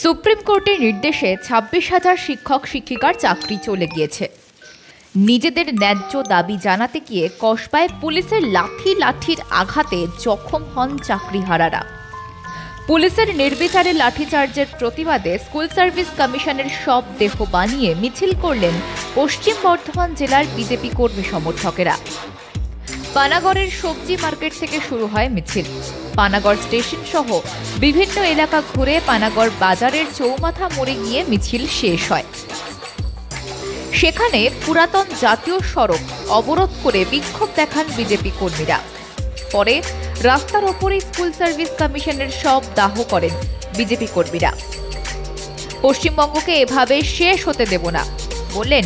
Supreme কোর্টের নির্দেশে 26,000 শিক্ষক শিক্ষিকার চাকরি চলে গিয়েছে। নিজেদের ন্যায্য দাবি জানাতে গিয়ে কসবায় পুলিশের লাঠির আঘাতে জখম হন চাকরিহারারা। পুলিশের নির্বিচারে লাঠিচার্জের প্রতিবাদে স্কুল সার্ভিস কমিশনের সব দেহ বানিয়ে মিছিল করলেন পশ্চিম বর্ধমান জেলার বিজেপি কর্মী সমর্থকেরা। পানাগড়ের সবজি মার্কেট থেকে শুরু হয় মিছিল। পানাগড় স্টেশন সহ বিভিন্ন এলাকা ঘুরে পানাগড় বাজারের চৌমাথা মোড়ে গিয়ে মিছিল শেষ হয়। সেখানে পুরাতন জাতীয় সড়ক অবরোধ করে বিক্ষোভ দেখান বিজেপি কর্মীরা। পরে রাস্তার ওপরেই স্কুল সার্ভিস কমিশনের সব দাহ করেন বিজেপি কর্মীরা। পশ্চিমবঙ্গকে এভাবে শেষ হতে দেব না বললেন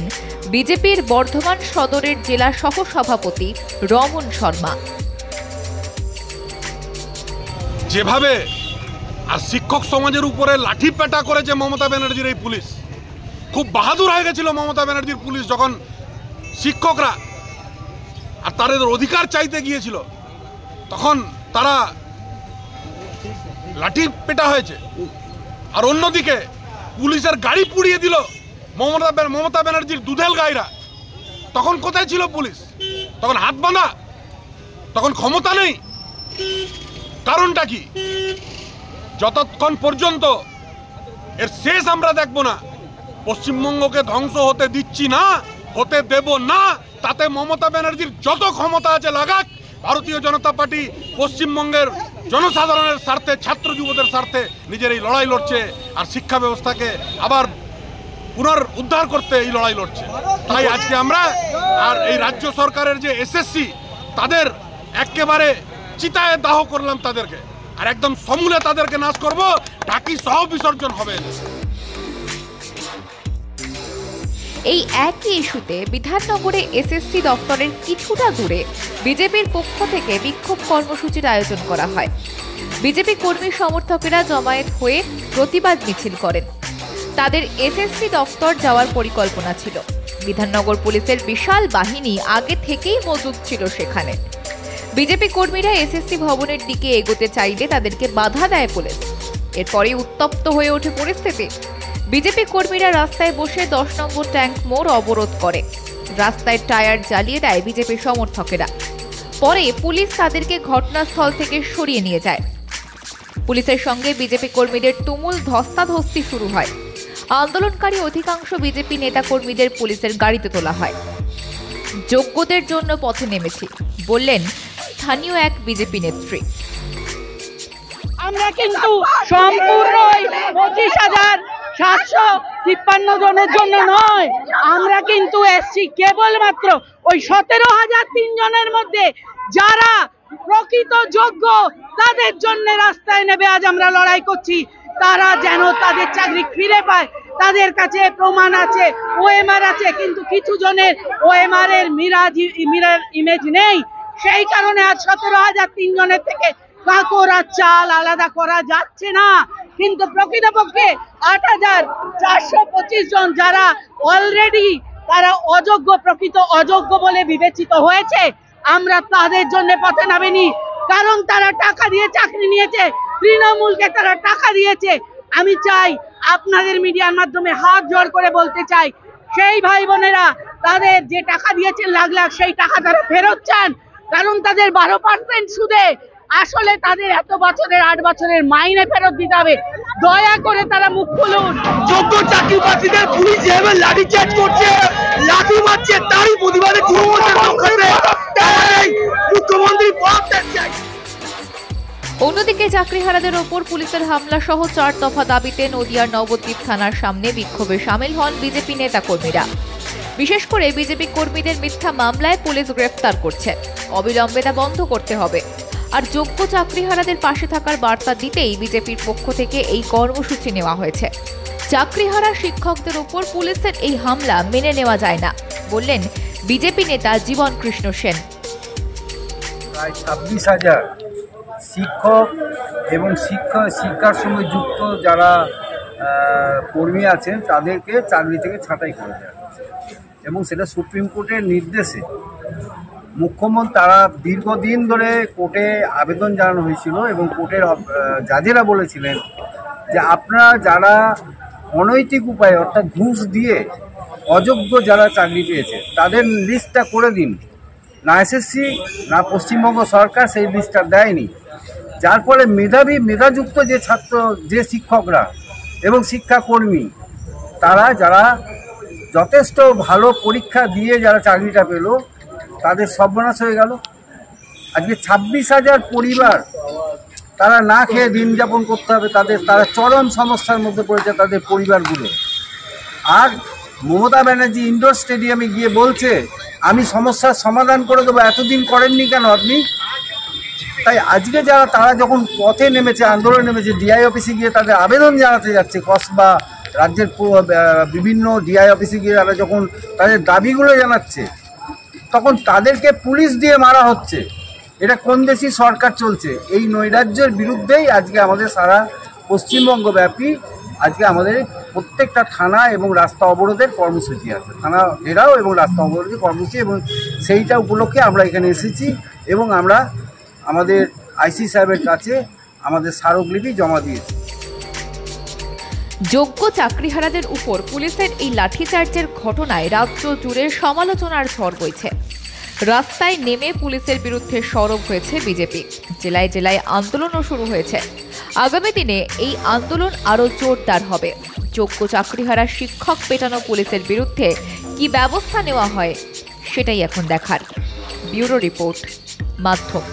বিজেপির বর্ধমান সদরের জেলা সহ সভাপতি রমন শর্মা। যেভাবে আর শিক্ষক সমাজের উপরে লাঠি পেটা করেছে মমতা ব্যানার্জির এই পুলিশ, খুব বাহাদুর হয়ে গেছিল মমতা ব্যানার্জির পুলিশ যখন শিক্ষকরা আর তাদের অধিকার চাইতে গিয়েছিল তখন তারা লাঠি পেটা হয়েছে। আর অন্যদিকে পুলিশের গাড়ি পুড়িয়ে দিল মমতা ব্যানার্জির দুধেল গাইরা। তখন কোথায় ছিল পুলিশ? তখন হাত বাঁধা, তখন ক্ষমতা নেই। কারণটা কি? যতক্ষণ পর্যন্ত এর শেষ আমরা দেখব না, পশ্চিমবঙ্গকে ধ্বংস হতে দিচ্ছি না, হতে দেব না। তাতে মমতা ব্যানার্জির যত ক্ষমতা আছে লাগাক। ভারতীয় জনতা পার্টি পশ্চিমবঙ্গের জনসাধারণের স্বার্থে, ছাত্র যুবদের স্বার্থে নিজের এই লড়াই লড়ছে, আর শিক্ষা ব্যবস্থাকে আবার পুনরুদ্ধার করতে এই লড়াই লড়ছে। তাই আজকে আমরা আর এই রাজ্য সরকারের যে এসএসসি, তাদের একেবারে চিতায় দাহ করলাম তাদেরকে, আর একদম সমূলে তাদেরকে নাশ করব। ঢাকি সহ বিসর্জন হবে। এই একই ইস্যুতে বিধাননগরে এসএসসি দপ্তরের কিছুটা দূরে বিজেপির পক্ষ থেকে বিক্ষোভ কর্মসূচির আয়োজন করা হয়। বিজেপি কর্মী সমর্থকেরা জমায়েত হয়ে প্রতিবাদ মিছিল করেন। তাদের এসএসসি দপ্তর যাওয়ার পরিকল্পনা ছিল। বিধাননগর পুলিশের বিশাল বাহিনী আগে থেকেই মজুদ ছিল সেখানে। বিজেপি কর্মীরা এসএসসি ভবনের দিকে এগোতে চাইলে তাদেরকে বাধা দেয় পুলিশ। এরপরে উত্তপ্ত হয়ে ওঠে পরিস্থিতি। বিজেপি কর্মীরা রাস্তায় বসে 10 নম্বর ট্যাঙ্ক মোড় অবরোধ করে। রাস্তায় টায়ার জ্বালিয়ে দেয় বিজেপি সমর্থকেরা। পরে পুলিশ তাদেরকে ঘটনাস্থল থেকে সরিয়ে নিয়ে যায়। পুলিশের সঙ্গে বিজেপি কর্মীদের তুমুল ধস্তাধস্তি শুরু হয়। আন্দোলনকারী অধিকাংশ বিজেপি নেতাকর্মীদের পুলিশের গাড়িতে তোলা হয়। যোগ্যদের জন্য পথে নেমেছি বললেন স্থানীয় এক বিজেপি নেত্রী। আমরা কিন্তু সম্পূর্ণ 25,753 জনের জন্য নয়, আমরা কিন্তু এসছি কেবলমাত্র ওই 17,003 জনের মধ্যে যারা প্রকৃত যোগ্য, তাদের জন্য রাস্তায় নেমে আজ আমরা লড়াই করছি। তারা যেন তাদের চাকরি ফিরে পায়। তাদের কাছে প্রমাণ আছে, ওএমআর আছে, কিন্তু কিছু জনের ওএমআর এর মিরার ইমেজ নেই। সেই কারণে আজ 17,003 জনের থেকে কাকর আর চাল আলাদা করা যাচ্ছে না। কিন্তু প্রকৃতপক্ষে 8,425 জন যারা অলরেডি তারা অযোগ্য, প্রকৃত অযোগ্য বলে বিবেচিত হয়েছে, আমরা তাদের জন্য পথে নামিনি। কারণ তারা টাকা দিয়ে চাকরি নিয়েছে, তৃণমূলকে তারা টাকা দিয়েছে। আমি চাই আপনাদের মিডিয়ার মাধ্যমে হাত জোড় করে বলতে চাই, সেই ভাই বোনেরা তাদের যে টাকা দিয়েছেন লাখ লাখ, সেই টাকা তারা ফেরত চান। কারণ তাদের 12% সুদে আসলে তাদের এত বছরের 8 বছরের মাইনে ফেরত দিতে হবে। দয়া করে তারা মুখ খুলুন। যোগ্য চাকরিপ্রার্থীদের পুলিশ যেভাবে লাঠি চার্জ করছে, লাঠি মারছে, তারই প্রতিবাদে তৃণমূলের পক্ষে মুখ্যমন্ত্রী পদত্যাগ চাই। অন্যদিকে চাকরিহারাদের ওপর পুলিশের হামলা সহ 4 দফা দাবিতে নদিয়ার নবদ্বীপ থানার সামনে বিক্ষোভে সামিল হন বিজেপি নেতাকর্মীরা। বিশেষ করে বিজেপি কর্মীদের মিথ্যা মামলায় পুলিশ গ্রেফতার করছে। অবিলম্বে তা বন্ধ করতে হবে। আর যোগ্য চাকরিহারাদের পাশে থাকার বার্তা দিতেই বিজেপির পক্ষ থেকে এই কর্মসূচি নেওয়া হয়েছে। চাকরিহারা শিক্ষকদের ওপর পুলিশের এই হামলা মেনে নেওয়া যায় না বললেন বিজেপি নেতা জীবন কৃষ্ণ সেন। প্রায় 26,000 শিক্ষক এবং শিক্ষার সঙ্গে যুক্ত যারা কর্মী আছেন তাদেরকে চাকরি থেকে ছাঁটাই করে দেয়, এবং সেটা সুপ্রিম কোর্টের নির্দেশে। মুখ্যমন্ত্রী তারা দীর্ঘদিন ধরে কোর্টে আবেদন জানানো হয়েছিল এবং কোর্টের জাজেরা বলেছিলেন যে আপনারা যারা অনৈতিক উপায়ে অর্থাৎ ঘুষ দিয়ে অযোগ্য যারা চাকরি পেয়েছে তাদের লিস্টটা করে দিন। না এসএসসি না পশ্চিমবঙ্গ সরকার সেই লিস্টটা দেয়নি, যার ফলে মেধাযুক্ত যে ছাত্র যে শিক্ষকরা এবং শিক্ষাকর্মী তারা যারা যথেষ্ট ভালো পরীক্ষা দিয়ে যারা চাকরিটা পেল তাদের সর্বনাশ হয়ে গেল। আজকে 26,000 পরিবার তারা না খেয়ে দিন যাপন করতে হবে, তারা চরম সমস্যার মধ্যে পড়েছে তাদের পরিবারগুলো। আর মমতা ব্যানার্জি ইন্ডোর স্টেডিয়ামে গিয়ে বলছে আমি সমস্যার সমাধান করে দেবো, এতদিন করেননি কেন আপনি? তাই আজকে তারা যখন পথে নেমেছে, আন্দোলনে নেমেছে, ডিআই অফিসে গিয়ে তাদের আবেদন জানাতে যাচ্ছে, কসবা রাজ্যের বিভিন্ন ডিআই অফিসে গিয়ে তারা যখন তাদের দাবিগুলো জানাচ্ছে তখন তাদেরকে পুলিশ দিয়ে মারা হচ্ছে। এটা কোন দেশি সরকার চলছে? এই নৈরাজ্যের বিরুদ্ধেই আজকে আমাদের সারা পশ্চিমবঙ্গ ব্যাপী আজকে আমাদের প্রত্যেকটা থানা এবং রাস্তা অবরোধের কর্মসূচি আছে, থানা ঘেরাও এবং রাস্তা অবরোধের কর্মসূচি, এবং সেইটা উপলক্ষে আমরা এখানে এসেছি এবং আমরা আমাদের আইসি সাহেবের কাছে আমাদের স্মারকলিপি জমা দিয়েছি। যোগ্য চাকরিহারাদের উপর পুলিশের এই লাঠিচার্জের ঘটনায় রাজ্য জুড়ে সমালোচনার ঝড় বইছে। রাস্তায় নেমে পুলিশের বিরুদ্ধে সরব হয়েছে বিজেপি, জেলায় জেলায় আন্দোলনও শুরু হয়েছে। আগামী দিনে এই আন্দোলন আরও জোরদার হবে। যোগ্য চাকরিহারা শিক্ষক পেটানো পুলিশের বিরুদ্ধে কি ব্যবস্থা নেওয়া হয় সেটাই এখন দেখার। ব্যুরো রিপোর্ট, মাধ্যম।